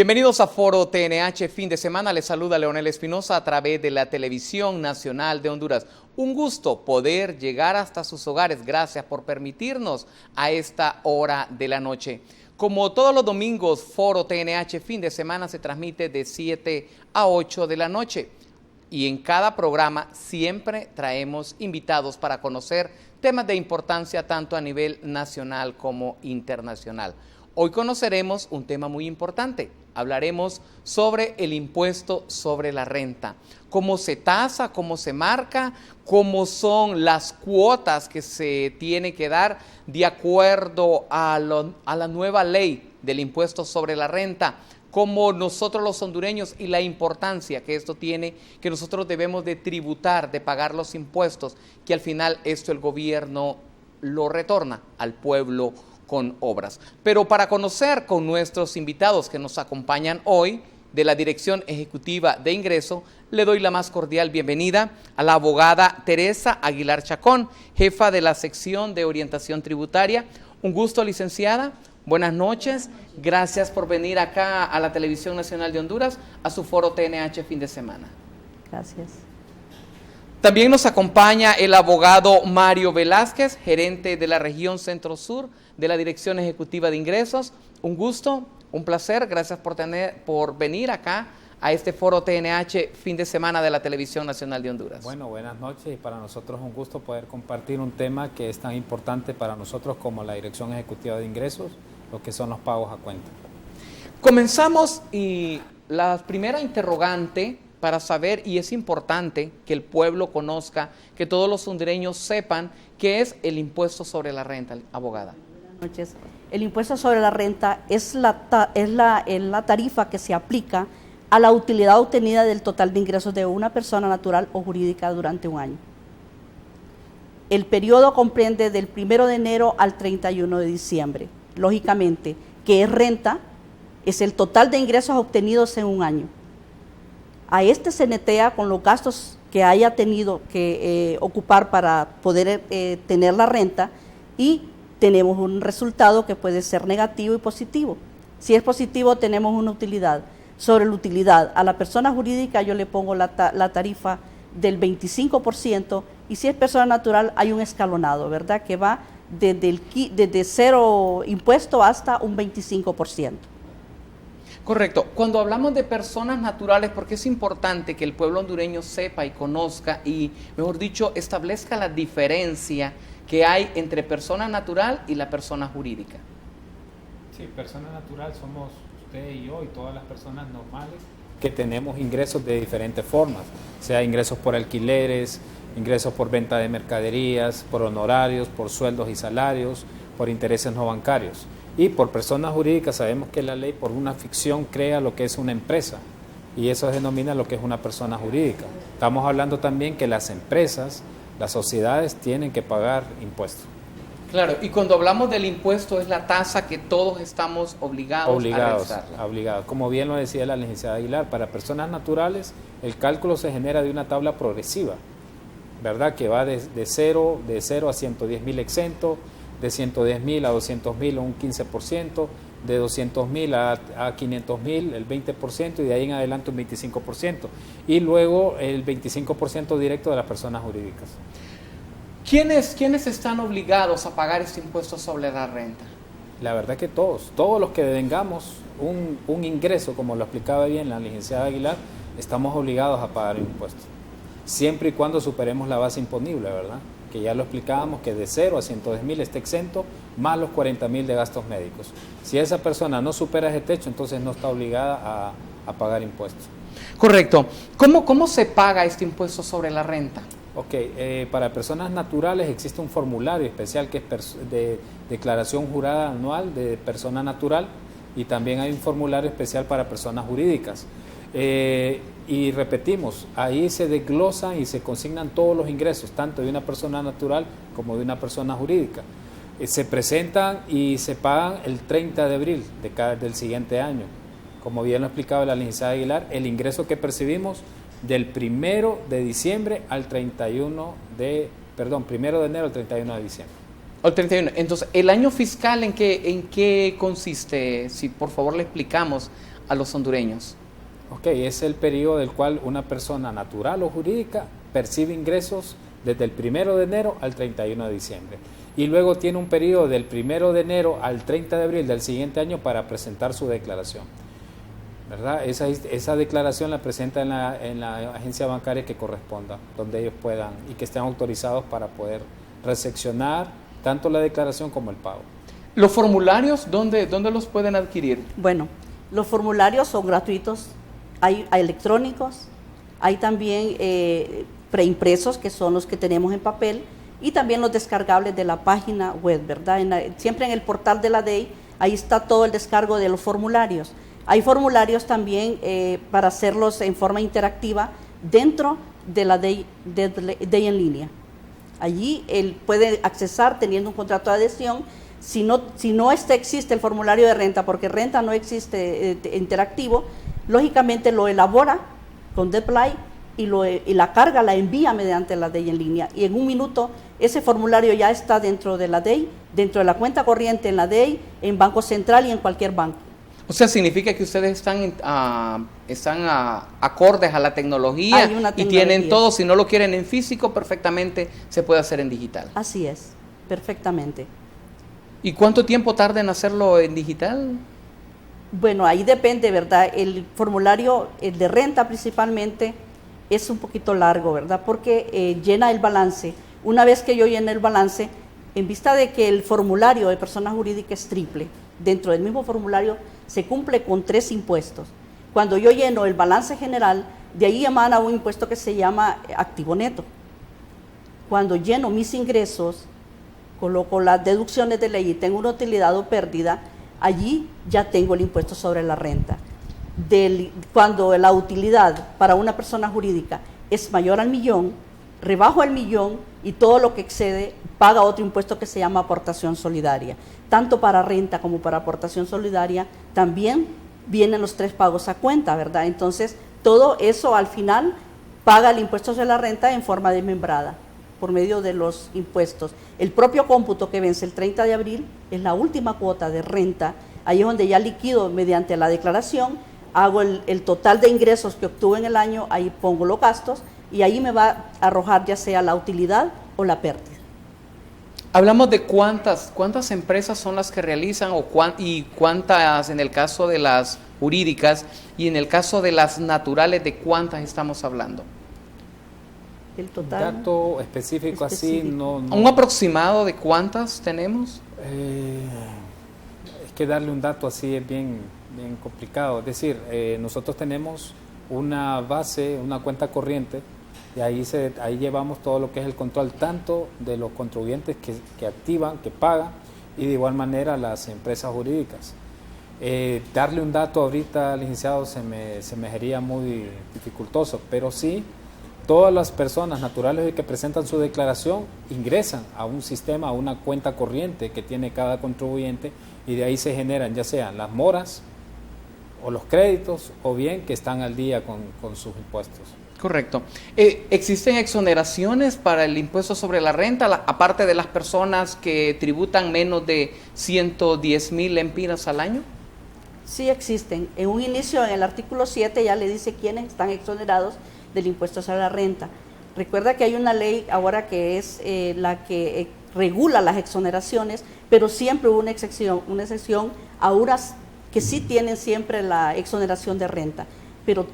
Bienvenidos a Foro TNH fin de semana. Les saluda Leonel Espinosa a través de la Televisión Nacional de Honduras. Un gusto poder llegar hasta sus hogares. Gracias por permitirnos a esta hora de la noche. Como todos los domingos, Foro TNH fin de semana se transmite de 7 a 8 de la noche. Y en cada programa siempre traemos invitados para conocer temas de importancia tanto a nivel nacional como internacional. Hoy conoceremos un tema muy importante. Hablaremos sobre el impuesto sobre la renta. Cómo se tasa, cómo se marca, cómo son las cuotas que se tiene que dar de acuerdo a la nueva ley del impuesto sobre la renta, cómo nosotros los hondureños y la importancia que esto tiene, que nosotros debemos de tributar, de pagar los impuestos, que al final esto el gobierno lo retorna al pueblo con obras. Pero para conocer con nuestros invitados que nos acompañan hoy de la Dirección Ejecutiva de Ingreso, le doy la más cordial bienvenida a la abogada Teresa Aguilar Chacón, jefa de la sección de orientación tributaria. Un gusto, licenciada. Buenas noches. Gracias por venir acá a la Televisión Nacional de Honduras a su foro TNH fin de semana. Gracias. También nos acompaña el abogado Mario Velázquez, gerente de la región Centro-Sur de la Dirección Ejecutiva de Ingresos. Un gusto, un placer, gracias por venir acá a este foro TNH fin de semana de la Televisión Nacional de Honduras. Bueno, buenas noches y para nosotros es un gusto poder compartir un tema que es tan importante para nosotros como la Dirección Ejecutiva de Ingresos, lo que son los pagos a cuenta. Comenzamos y la primera interrogante para saber, y es importante que el pueblo conozca, que todos los hondureños sepan qué es el impuesto sobre la renta, abogada. Buenas noches. El impuesto sobre la renta es la tarifa que se aplica a la utilidad obtenida del total de ingresos de una persona natural o jurídica durante un año. El periodo comprende del 1 de enero al 31 de diciembre. Lógicamente, ¿qué es renta? Es el total de ingresos obtenidos en un año. A este se netea con los gastos que haya tenido que ocupar para poder tener la renta y tenemos un resultado que puede ser negativo y positivo. Si es positivo, tenemos una utilidad. Sobre la utilidad a la persona jurídica yo le pongo la tarifa del 25% y si es persona natural hay un escalonado, ¿verdad? Que va desde cero impuesto hasta un 25%. Correcto. Cuando hablamos de personas naturales, porque es importante que el pueblo hondureño sepa y conozca y, mejor dicho, establezca la diferencia que hay entre persona natural y la persona jurídica. Sí, persona natural somos usted y yo y todas las personas normales que tenemos ingresos de diferentes formas, sea ingresos por alquileres, ingresos por venta de mercaderías, por honorarios, por sueldos y salarios, por intereses no bancarios. Y por personas jurídicas sabemos que la ley por una ficción crea lo que es una empresa y eso denomina lo que es una persona jurídica. Estamos hablando también que las empresas, las sociedades tienen que pagar impuestos. Claro, y cuando hablamos del impuesto es la tasa que todos estamos obligados a realizarla. Obligados. Como bien lo decía la licenciada Aguilar, para personas naturales el cálculo se genera de una tabla progresiva, ¿verdad? Que va de cero a 110.000 exento, de 110.000 a 200.000 un 15%, de 200.000 a 500.000 el 20% y de ahí en adelante un 25%. Y luego el 25% directo de las personas jurídicas. ¿Quiénes están obligados a pagar este impuesto sobre la renta? La verdad que todos los que devengamos un ingreso, como lo explicaba bien la licenciada Aguilar, estamos obligados a pagar el impuesto. Siempre y cuando superemos la base imponible, ¿verdad? Que ya lo explicábamos que de 0 a 110.000 está exento, más los 40.000 de gastos médicos. Si esa persona no supera ese techo, entonces no está obligada a pagar impuestos. Correcto. ¿Cómo se paga este impuesto sobre la renta? Ok, para personas naturales existe un formulario especial que es de declaración jurada anual de persona natural y también hay un formulario especial para personas jurídicas. Y repetimos, ahí se desglosan y se consignan todos los ingresos, tanto de una persona natural como de una persona jurídica. Se presentan y se pagan el 30 de abril del siguiente año. Como bien lo explicaba la licenciada Aguilar, el ingreso que percibimos del 1 de diciembre al 1 de enero al 31 de diciembre. Al 31. Entonces, ¿el año fiscal en qué consiste? Si por favor le explicamos a los hondureños? Ok, es el periodo del cual una persona natural o jurídica percibe ingresos desde el 1 de enero al 31 de diciembre. Y luego tiene un periodo del 1 de enero al 30 de abril del siguiente año para presentar su declaración, ¿verdad? Esa declaración la presenta en la agencia bancaria que corresponda, donde ellos puedan y que estén autorizados para poder recepcionar tanto la declaración como el pago. ¿Los formularios dónde los pueden adquirir? Bueno, los formularios son gratuitos, hay electrónicos, hay también preimpresos, que son los que tenemos en papel, y también los descargables de la página web, ¿verdad? Siempre en el portal de la DEI, ahí está todo el descargo de los formularios. Hay formularios también para hacerlos en forma interactiva dentro de la DEI en línea. Allí él puede accesar teniendo un contrato de adhesión. Si no existe el formulario de renta, porque renta no existe interactivo, lógicamente lo elabora con Deply y la carga la envía mediante la DEI en línea. Y en un minuto ese formulario ya está dentro de la DEI, dentro de la cuenta corriente en la DEI, en Banco Central y en cualquier banco. O sea, significa que ustedes están acordes a la tecnología y tienen todo. Si no lo quieren en físico, perfectamente se puede hacer en digital. Así es, perfectamente. ¿Y cuánto tiempo tarda en hacerlo en digital? Bueno, ahí depende, ¿verdad? El formulario de renta principalmente es un poquito largo, ¿verdad? Porque llena el balance. Una vez que yo llene el balance, en vista de que el formulario de persona jurídica es triple, dentro del mismo formulario se cumple con 3 impuestos. Cuando yo lleno el balance general, de ahí emana un impuesto que se llama activo neto. Cuando lleno mis ingresos, coloco las deducciones de ley y tengo una utilidad o pérdida, allí ya tengo el impuesto sobre la renta. Cuando la utilidad para una persona jurídica es mayor al millón, rebajo el millón y todo lo que excede paga otro impuesto que se llama aportación solidaria. Tanto para renta como para aportación solidaria también vienen los 3 pagos a cuenta, ¿verdad? Entonces, todo eso al final paga el impuesto sobre la renta en forma desmembrada por medio de los impuestos. El propio cómputo que vence el 30 de abril es la última cuota de renta. Ahí es donde ya liquido mediante la declaración, hago el total de ingresos que obtuve en el año, ahí pongo los gastos y ahí me va a arrojar ya sea la utilidad o la pérdida. Hablamos de cuántas empresas son las que realizan y cuántas en el caso de las jurídicas y en el caso de las naturales, ¿de cuántas estamos hablando? El total. Dato específico así, no. ¿Un aproximado de cuántas tenemos? Es que darle un dato así es bien complicado. Es decir, nosotros tenemos una base, una cuenta corriente, y ahí llevamos todo lo que es el control tanto de los contribuyentes que activan, que pagan, y de igual manera las empresas jurídicas. Darle un dato ahorita, licenciado, se me haría muy dificultoso, pero sí, todas las personas naturales que presentan su declaración ingresan a un sistema, a una cuenta corriente que tiene cada contribuyente, y de ahí se generan ya sean las moras o los créditos, o bien que están al día con sus impuestos. Correcto. ¿Existen exoneraciones para el impuesto sobre la renta, aparte de las personas que tributan menos de 110,000 lempiras al año? Sí existen. En un inicio, en el artículo 7 ya le dice quiénes están exonerados del impuesto sobre la renta. Recuerda que hay una ley ahora que es la que regula las exoneraciones, pero siempre hubo una excepción a unas que sí tienen siempre la exoneración de renta, pero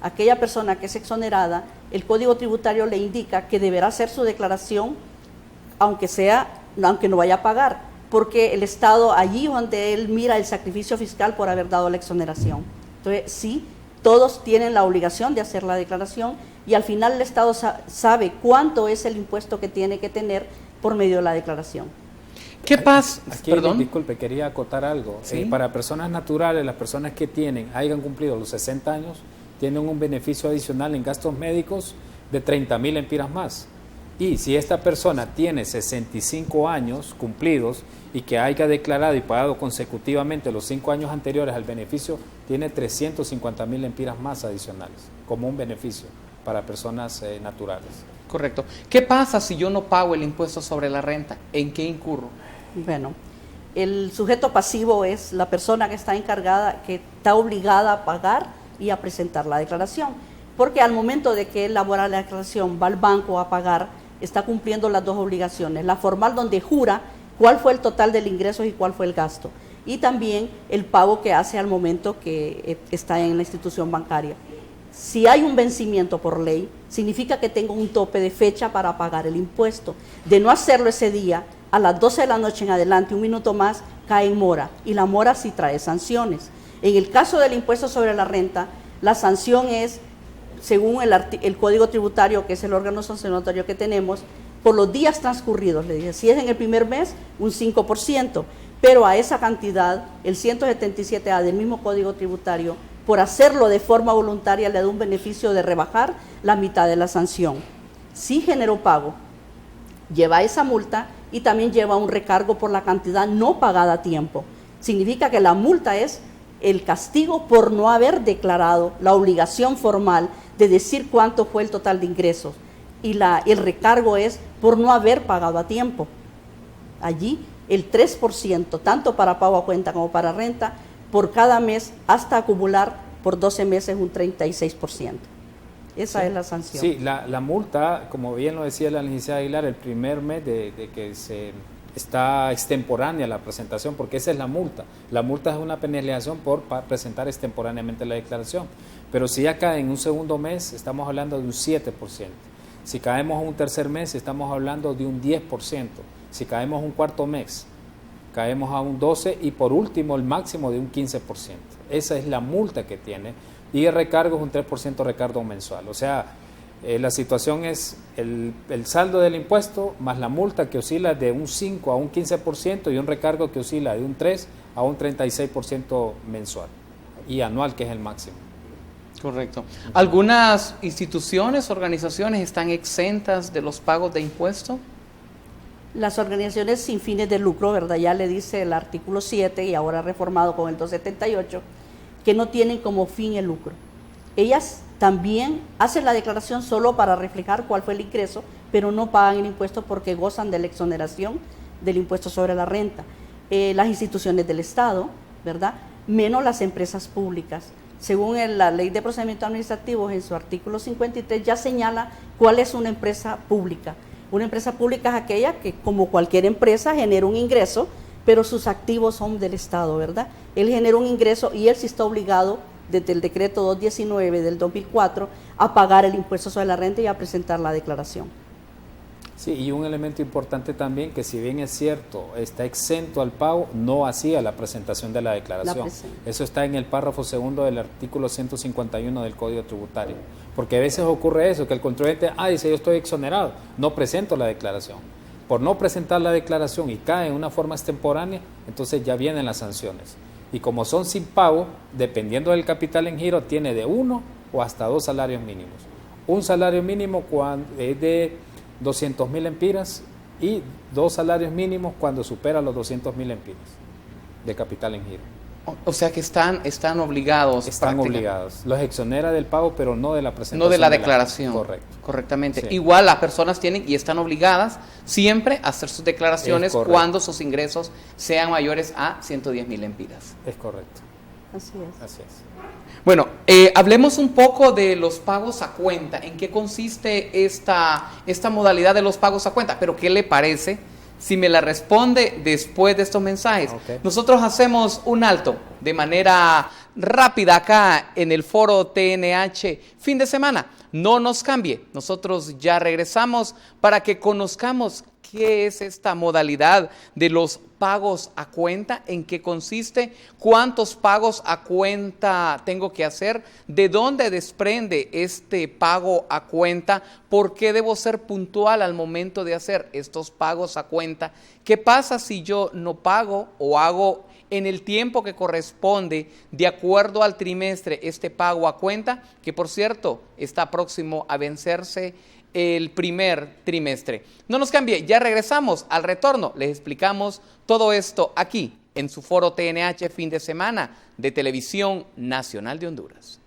aquella persona que es exonerada, el Código Tributario le indica que deberá hacer su declaración aunque no vaya a pagar, porque el Estado allí donde él mira el sacrificio fiscal por haber dado la exoneración. Entonces, sí, todos tienen la obligación de hacer la declaración y al final el Estado sabe cuánto es el impuesto que tiene que tener por medio de la declaración. ¿Qué pasa? Aquí, Perdón. Disculpe, quería acotar algo. ¿Sí? Para personas naturales, las personas que hayan cumplido los 60 años, tienen un beneficio adicional en gastos médicos de 30,000 lempiras más. Y si esta persona tiene 65 años cumplidos y que haya declarado y pagado consecutivamente los 5 años anteriores al beneficio, tiene 350,000 lempiras más adicionales, como un beneficio para personas naturales. Correcto. ¿Qué pasa si yo no pago el impuesto sobre la renta? ¿En qué incurro? Bueno, El sujeto pasivo es la persona que está encargada, que está obligada a pagar y a presentar la declaración, porque al momento de que él elabora la declaración, va al banco a pagar, está cumpliendo las dos obligaciones, la formal donde jura cuál fue el total del ingreso y cuál fue el gasto, y también el pago que hace al momento que está en la institución bancaria. Si hay un vencimiento por ley, significa que tengo un tope de fecha para pagar el impuesto. De no hacerlo ese día, a las 12 de la noche en adelante, un minuto más, cae en mora, y la mora sí trae sanciones. En el caso del impuesto sobre la renta, la sanción es, según el Código Tributario, que es el órgano sancionatorio que tenemos, por los días transcurridos, le dije, si es en el primer mes, un 5%, pero a esa cantidad, el 177A del mismo Código Tributario, por hacerlo de forma voluntaria, le da un beneficio de rebajar la mitad de la sanción. Si generó pago, lleva esa multa y también lleva un recargo por la cantidad no pagada a tiempo. Significa que la multa es el castigo por no haber declarado, la obligación formal de decir cuánto fue el total de ingresos, y el recargo es por no haber pagado a tiempo. Allí el 3%, tanto para pago a cuenta como para renta, por cada mes, hasta acumular por 12 meses un 36%. Esa es la sanción. Sí, la multa, como bien lo decía la licenciada Aguilar, el primer mes de que se está extemporánea la presentación, porque esa es la multa. La multa es una penalización por presentar extemporáneamente la declaración. Pero si ya cae en un segundo mes, estamos hablando de un 7%. Si caemos en un tercer mes, estamos hablando de un 10%. Si caemos en un cuarto mes, caemos a un 12% y por último el máximo de un 15%. Esa es la multa que tiene, y el recargo es un 3% recargo mensual. O sea, la situación es el saldo del impuesto más la multa, que oscila de un 5 a un 15%, y un recargo que oscila de un 3 a un 36% mensual y anual, que es el máximo. Correcto. ¿Algunas instituciones, organizaciones están exentas de los pagos de impuestos? Las organizaciones sin fines de lucro, ¿verdad? Ya le dice el artículo 7 y ahora reformado con el 278, que no tienen como fin el lucro. Ellas también hacen la declaración solo para reflejar cuál fue el ingreso, pero no pagan el impuesto porque gozan de la exoneración del impuesto sobre la renta. Las instituciones del Estado, ¿verdad? Menos las empresas públicas. Según la Ley de Procedimientos Administrativos, en su artículo 53, ya señala cuál es una empresa pública. Una empresa pública es aquella que, como cualquier empresa, genera un ingreso, pero sus activos son del Estado, ¿verdad? Él genera un ingreso y él sí está obligado, desde el decreto 219 del 2004, a pagar el impuesto sobre la renta y a presentar la declaración. Sí, y un elemento importante también, que si bien es cierto, está exento al pago, no hacía la presentación de la declaración. Eso está en el párrafo segundo del artículo 151 del Código Tributario. Porque a veces ocurre eso, que el contribuyente, dice, yo estoy exonerado, no presento la declaración. Por no presentar la declaración y cae en una forma extemporánea, entonces ya vienen las sanciones. Y como son sin pago, dependiendo del capital en giro, tiene de 1 o hasta 2 salarios mínimos. Un salario mínimo es de 200.000 lempiras y 2 salarios mínimos cuando supera los 200.000 lempiras de capital en giro. O sea que están obligados. Están obligados. Los exonera del pago, pero no de la presentación. No de la declaración. Correcto. Correctamente. Sí. Igual las personas tienen y están obligadas siempre a hacer sus declaraciones cuando sus ingresos sean mayores a 110.000 lempiras. Es correcto. Así es. Así es. Bueno, hablemos un poco de los pagos a cuenta. ¿En qué consiste esta modalidad de los pagos a cuenta? Pero ¿qué le parece si me la responde después de estos mensajes? Okay. Nosotros hacemos un alto de manera rápida acá en el foro TNH fin de semana. No nos cambie. Nosotros ya regresamos para que conozcamos qué es esta modalidad de los pagos a cuenta, en qué consiste, cuántos pagos a cuenta tengo que hacer, de dónde desprende este pago a cuenta, por qué debo ser puntual al momento de hacer estos pagos a cuenta, qué pasa si yo no pago o hago en el tiempo que corresponde de acuerdo al trimestre este pago a cuenta, que por cierto está próximo a vencerse el primer trimestre. No nos cambie, ya regresamos. Al retorno les explicamos todo esto aquí en su foro TNH fin de semana de Televisión Nacional de Honduras.